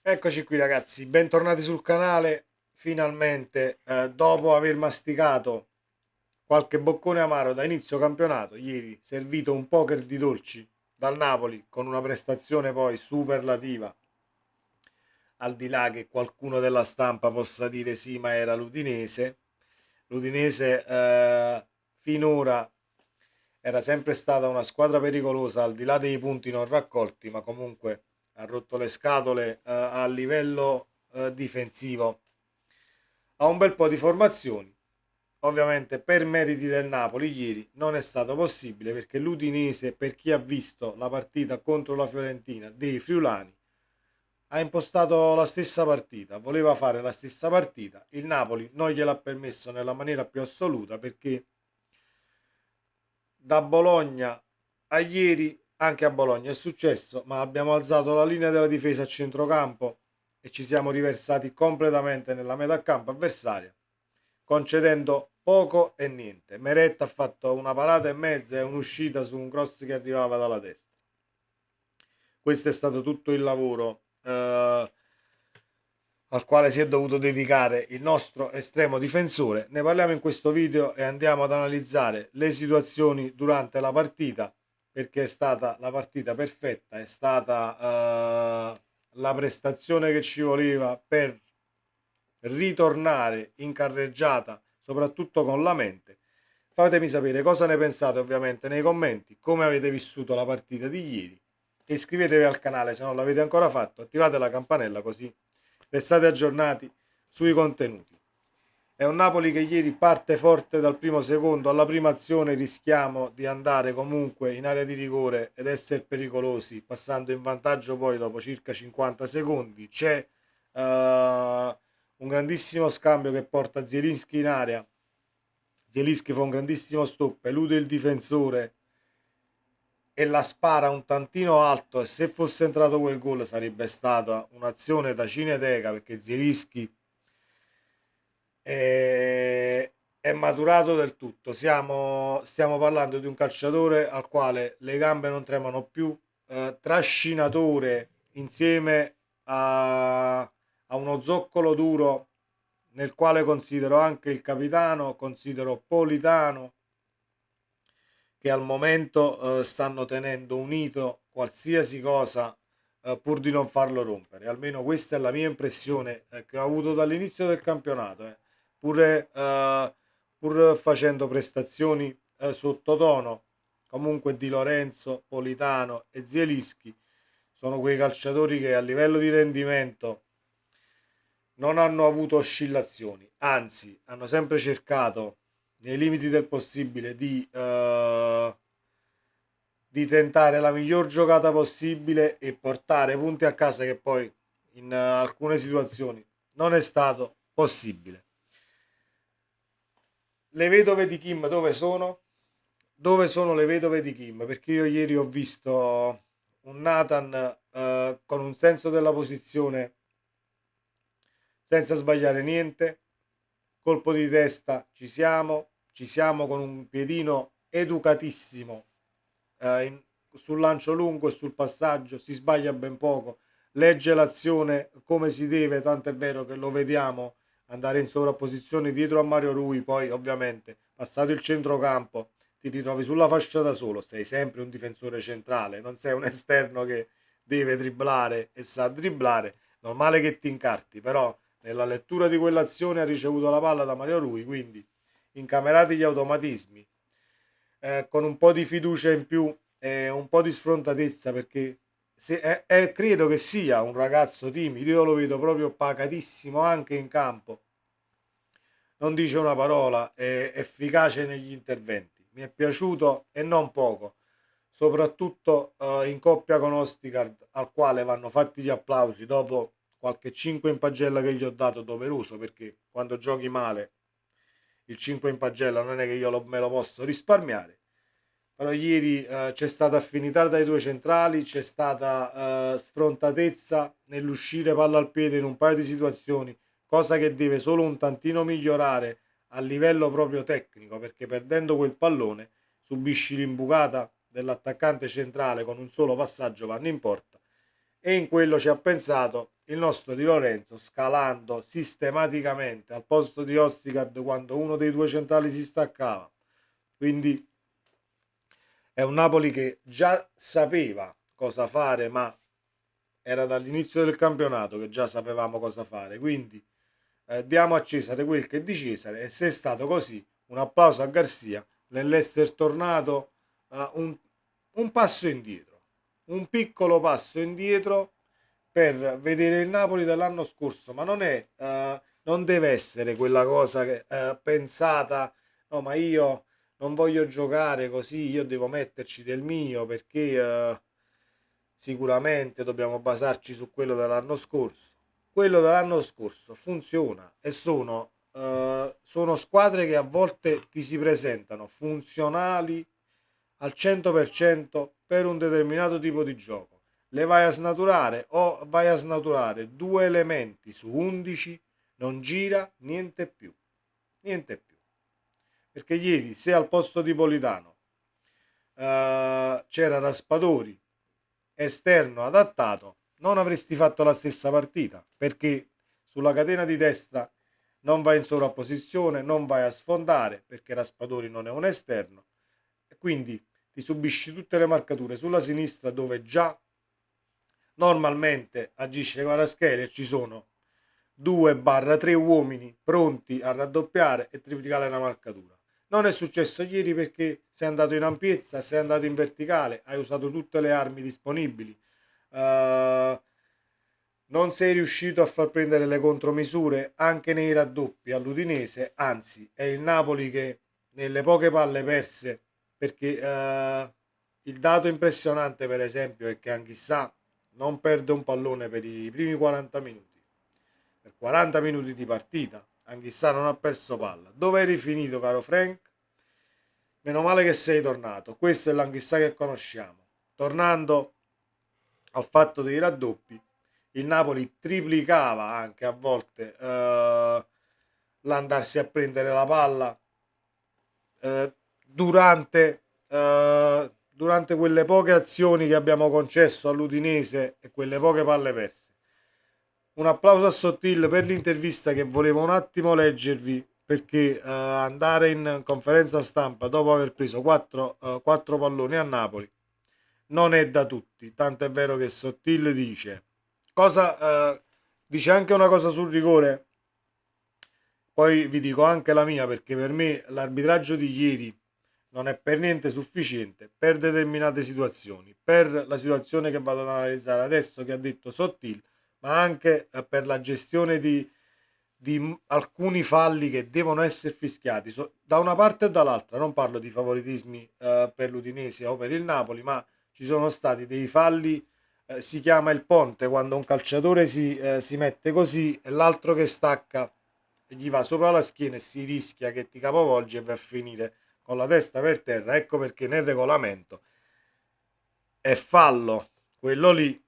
Eccoci qui ragazzi, bentornati sul canale. Finalmente, dopo aver masticato qualche boccone amaro da inizio campionato, ieri servito un poker di dolci dal Napoli con una prestazione poi superlativa, al di là che qualcuno della stampa possa dire sì, ma era l'Udinese. L'Udinese finora era sempre stata una squadra pericolosa, al di là dei punti non raccolti, ma comunque ha rotto le scatole a livello difensivo. Ha un bel po' di formazioni. Ovviamente per meriti del Napoli ieri non è stato possibile perché l'Udinese, per chi ha visto la partita contro la Fiorentina dei Friulani, ha impostato la stessa partita, voleva fare la stessa partita, il Napoli non gliel'ha permesso nella maniera più assoluta perché da Bologna a ieri, anche a Bologna è successo, ma abbiamo alzato la linea della difesa a centrocampo e ci siamo riversati completamente nella metà campo avversaria, concedendo poco e niente. Meret ha fatto una parata e mezza e un'uscita su un cross che arrivava dalla destra. Questo è stato tutto il lavoro al quale si è dovuto dedicare il nostro estremo difensore. Ne parliamo in questo video e andiamo ad analizzare le situazioni durante la partita, perché è stata la partita perfetta, è stata la prestazione che ci voleva per ritornare in carreggiata, soprattutto con la mente. Fatemi sapere cosa ne pensate ovviamente nei commenti, come avete vissuto la partita di ieri e iscrivetevi al canale se non l'avete ancora fatto, attivate la campanella così restate aggiornati sui contenuti. È un Napoli che ieri parte forte dal primo secondo, alla prima azione rischiamo di andare comunque in area di rigore ed essere pericolosi, passando in vantaggio poi dopo circa 50 secondi. C'è un grandissimo scambio che porta Zielinski in area. Zielinski fa un grandissimo stop, elude il difensore e la spara un tantino alto e se fosse entrato quel gol sarebbe stata un'azione da cineteca perché Zielinski è maturato del tutto. Stiamo parlando di un calciatore al quale le gambe non tremano più, trascinatore insieme a uno zoccolo duro nel quale considero anche il capitano, considero Politano, che al momento stanno tenendo unito qualsiasi cosa pur di non farlo rompere. Almeno questa è la mia impressione che ho avuto dall'inizio del campionato. Pur facendo prestazioni sottotono, comunque Di Lorenzo, Politano e Zielischi sono quei calciatori che a livello di rendimento non hanno avuto oscillazioni, anzi hanno sempre cercato nei limiti del possibile di tentare la miglior giocata possibile e portare punti a casa che poi in alcune situazioni non è stato possibile. Le vedove di Kim dove sono? Dove sono le vedove di Kim? Perché io ieri ho visto un Nathan con un senso della posizione senza sbagliare niente, colpo di testa, ci siamo con un piedino educatissimo sul lancio lungo e sul passaggio, si sbaglia ben poco, legge l'azione come si deve, tanto è vero che lo vediamo andare in sovrapposizione dietro a Mario Rui, poi ovviamente passato il centrocampo ti ritrovi sulla fascia da solo, sei sempre un difensore centrale, non sei un esterno che deve dribblare e sa dribblare, normale che ti incarti, però nella lettura di quell'azione ha ricevuto la palla da Mario Rui, quindi incamerati gli automatismi, con un po' di fiducia in più e un po' di sfrontatezza perché credo che sia un ragazzo timido, io lo vedo proprio pacatissimo anche in campo, non dice una parola, è efficace negli interventi, mi è piaciuto e non poco, soprattutto in coppia con Ostigard al quale vanno fatti gli applausi dopo qualche 5 in pagella che gli ho dato doveroso perché quando giochi male il 5 in pagella non è che me lo posso risparmiare, però ieri c'è stata affinità dai due centrali, c'è stata sfrontatezza nell'uscire palla al piede in un paio di situazioni, cosa che deve solo un tantino migliorare a livello proprio tecnico, perché perdendo quel pallone subisci l'imbucata dell'attaccante centrale con un solo passaggio vanno in porta e in quello ci ha pensato il nostro Di Lorenzo, scalando sistematicamente al posto di Ostigard quando uno dei due centrali si staccava. Quindi è un Napoli che già sapeva cosa fare, ma era dall'inizio del campionato che già sapevamo cosa fare. Quindi diamo a Cesare quel che è di Cesare, e se è stato così, un applauso a Garcia nell'essere tornato un passo indietro, un piccolo passo indietro per vedere il Napoli dell'anno scorso, ma non deve essere quella cosa che, pensata, no, ma io non voglio giocare così, io devo metterci del mio perché sicuramente dobbiamo basarci su quello dell'anno scorso. Quello dell'anno scorso funziona e sono squadre che a volte ti si presentano funzionali al 100% per un determinato tipo di gioco. Le vai a snaturare o vai a snaturare due elementi su 11, non gira niente più. Niente più. Perché ieri se al posto di Politano c'era Raspadori esterno adattato, non avresti fatto la stessa partita, perché sulla catena di destra non vai in sovrapposizione, non vai a sfondare perché Raspadori non è un esterno, e quindi ti subisci tutte le marcature sulla sinistra dove già normalmente agisce Kvaratskhelia e ci sono 2-3 uomini pronti a raddoppiare e triplicare la marcatura. Non è successo ieri perché sei andato in ampiezza, sei andato in verticale, hai usato tutte le armi disponibili, non sei riuscito a far prendere le contromisure anche nei raddoppi all'Udinese, anzi è il Napoli che nelle poche palle perse, perché il dato impressionante per esempio è che Anghissà non perde un pallone per i primi 40 minuti, per 40 minuti di partita Anghissà non ha perso palla. Dove eri finito, caro Frank? Meno male che sei tornato, questo è l'Anghissà che conosciamo. Tornando al fatto dei raddoppi, il Napoli triplicava anche a volte l'andarsi a prendere la palla durante quelle poche azioni che abbiamo concesso all'Udinese e quelle poche palle perse. Un applauso a Sottil per l'intervista che volevo un attimo leggervi, perché andare in conferenza stampa dopo aver preso 4 palloni a Napoli non è da tutti, tanto è vero che Sottil dice anche una cosa sul rigore, poi vi dico anche la mia, perché per me l'arbitraggio di ieri non è per niente sufficiente per determinate situazioni, per la situazione che vado ad analizzare adesso che ha detto Sottil, ma anche per la gestione di alcuni falli che devono essere fischiati da una parte e dall'altra. Non parlo di favoritismi per l'Udinese o per il Napoli, ma ci sono stati dei falli, si chiama il ponte, quando un calciatore si mette così e l'altro che stacca gli va sopra la schiena e si rischia che ti capovolgi e va a finire con la testa per terra. Ecco perché nel regolamento è fallo quello lì,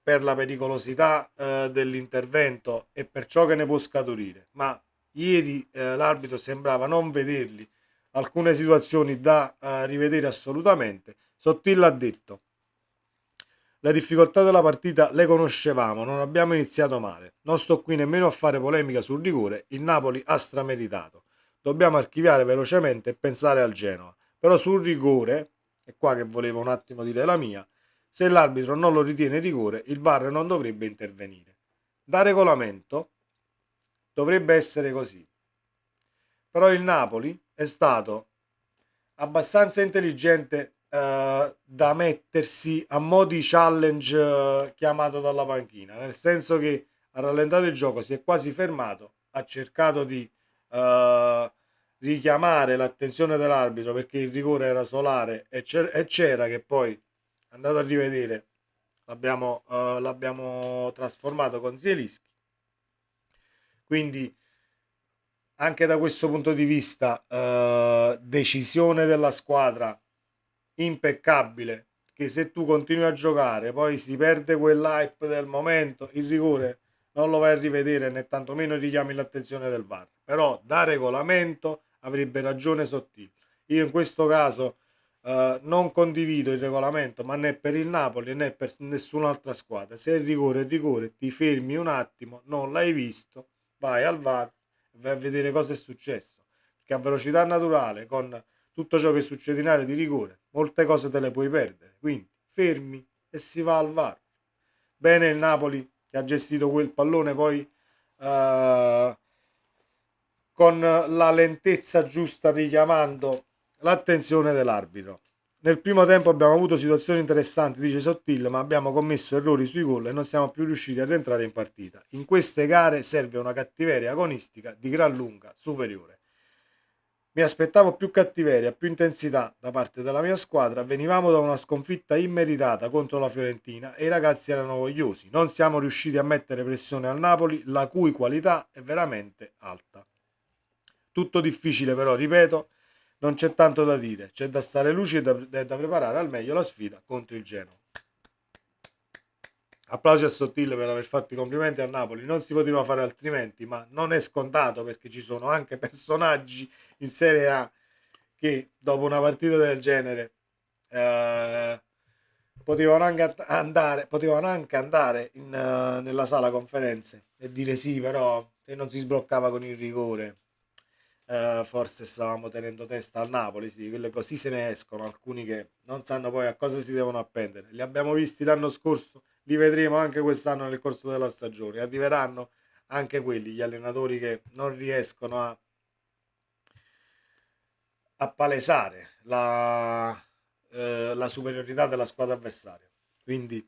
per la pericolosità dell'intervento e per ciò che ne può scaturire, ma ieri l'arbitro sembrava non vederli, alcune situazioni da rivedere assolutamente. Sottilla ha detto: le difficoltà della partita le conoscevamo, non abbiamo iniziato male. Non sto qui nemmeno a fare polemica sul rigore, il Napoli ha strameritato. Dobbiamo archiviare velocemente e pensare al Genoa. Però sul rigore, è qua che volevo un attimo dire la mia, se l'arbitro non lo ritiene rigore, il VAR non dovrebbe intervenire. Da regolamento dovrebbe essere così. Però il Napoli è stato abbastanza intelligente da mettersi a mo' di challenge chiamato dalla panchina, nel senso che ha rallentato il gioco, si è quasi fermato, ha cercato di eh, richiamare l'attenzione dell'arbitro perché il rigore era solare e c'era, che poi andato a rivedere l'abbiamo trasformato con Zielinski, quindi anche da questo punto di vista decisione della squadra impeccabile, che se tu continui a giocare poi si perde quell'hype del momento, il rigore non lo vai a rivedere né tantomeno richiami l'attenzione del VAR, però da regolamento avrebbe ragione Sottile. Io in questo caso Non condivido il regolamento, ma né per il Napoli né per nessun'altra squadra. Se è rigore, ti fermi un attimo, non l'hai visto, vai al VAR e vai a vedere cosa è successo. Perché a velocità naturale, con tutto ciò che succede in area di rigore, molte cose te le puoi perdere. Quindi fermi e si va al VAR. Bene il Napoli che ha gestito quel pallone poi con la lentezza giusta, richiamando l'attenzione dell'arbitro. Nel primo tempo abbiamo avuto situazioni interessanti, dice Sottil, ma abbiamo commesso errori sui gol e non siamo più riusciti a rientrare in partita. In queste gare serve una cattiveria agonistica di gran lunga superiore. Mi aspettavo più cattiveria, più intensità da parte della mia squadra. Venivamo da una sconfitta immeritata contro la Fiorentina e i ragazzi erano vogliosi. Non siamo riusciti a mettere pressione al Napoli, la cui qualità è veramente alta. Tutto difficile però, ripeto, non c'è tanto da dire, c'è da stare lucidi e da preparare al meglio la sfida contro il Genoa. Applausi a Sottile per aver fatto i complimenti al Napoli, non si poteva fare altrimenti, ma non è scontato perché ci sono anche personaggi in Serie A che dopo una partita del genere eh, potevano anche andare nella sala conferenze e dire sì, però se non si sbloccava con il rigore, forse stavamo tenendo testa al Napoli, sì, quelle così se ne escono alcuni che non sanno poi a cosa si devono appendere. Li abbiamo visti l'anno scorso, li vedremo anche quest'anno nel corso della stagione. Arriveranno anche quelli, gli allenatori che non riescono a palesare la superiorità della squadra avversaria. Quindi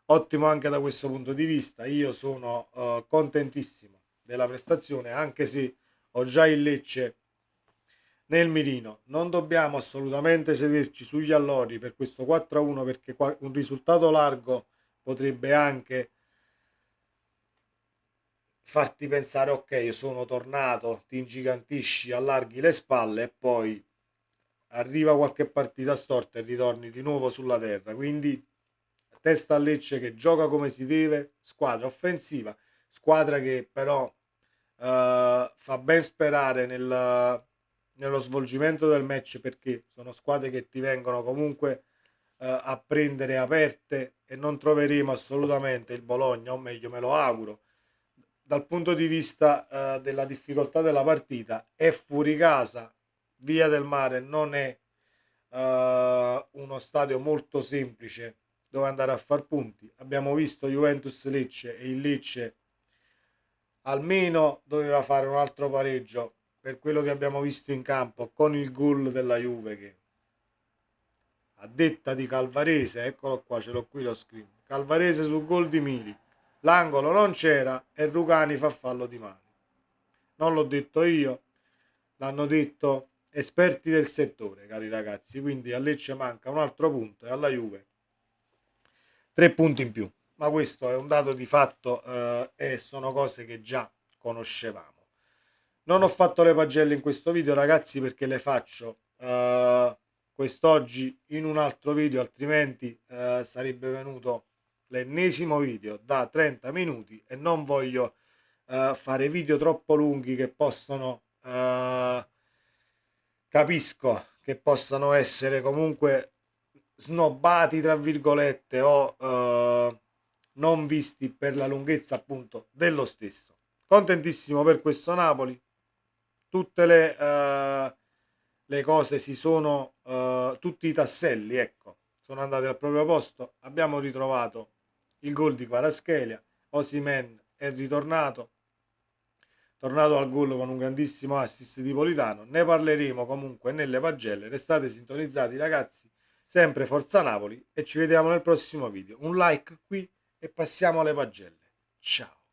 ottimo anche da questo punto di vista. Io sono contentissimo della prestazione, anche se ho già il Lecce nel mirino. Non dobbiamo assolutamente sederci sugli allori per questo 4-1 perché un risultato largo potrebbe anche farti pensare ok, io sono tornato, ti ingigantisci, allarghi le spalle e poi arriva qualche partita storta e ritorni di nuovo sulla terra. Quindi testa a Lecce che gioca come si deve, squadra offensiva, squadra che però fa ben sperare nello svolgimento del match perché sono squadre che ti vengono comunque a prendere aperte e non troveremo assolutamente il Bologna, o meglio me lo auguro, dal punto di vista della difficoltà della partita. È fuori casa, Via del Mare non è uno stadio molto semplice dove andare a far punti. Abbiamo visto Juventus Lecce e il Lecce almeno doveva fare un altro pareggio per quello che abbiamo visto in campo con il gol della Juve che a detta di Calvarese, eccolo qua, ce l'ho qui lo screen, Calvarese sul gol di Milik, l'angolo non c'era e Rugani fa fallo di mano. Non l'ho detto io, l'hanno detto esperti del settore, cari ragazzi, quindi a Lecce manca un altro punto e alla Juve 3 punti in più, ma questo è un dato di fatto e sono cose che già conoscevamo. Non ho fatto le pagelle in questo video, ragazzi, perché le faccio quest'oggi in un altro video, altrimenti sarebbe venuto l'ennesimo video da 30 minuti e non voglio fare video troppo lunghi che possono capisco che possano essere comunque snobbati tra virgolette o non visti per la lunghezza appunto dello stesso. Contentissimo per questo Napoli, tutte le cose si sono tutti i tasselli ecco sono andati al proprio posto. Abbiamo ritrovato il gol di Kvaratskhelia, Osimhen è tornato al gol con un grandissimo assist di Politano. Ne parleremo comunque nelle pagelle. Restate sintonizzati ragazzi, sempre Forza Napoli e ci vediamo nel prossimo video. Un like qui e passiamo alle pagelle. Ciao.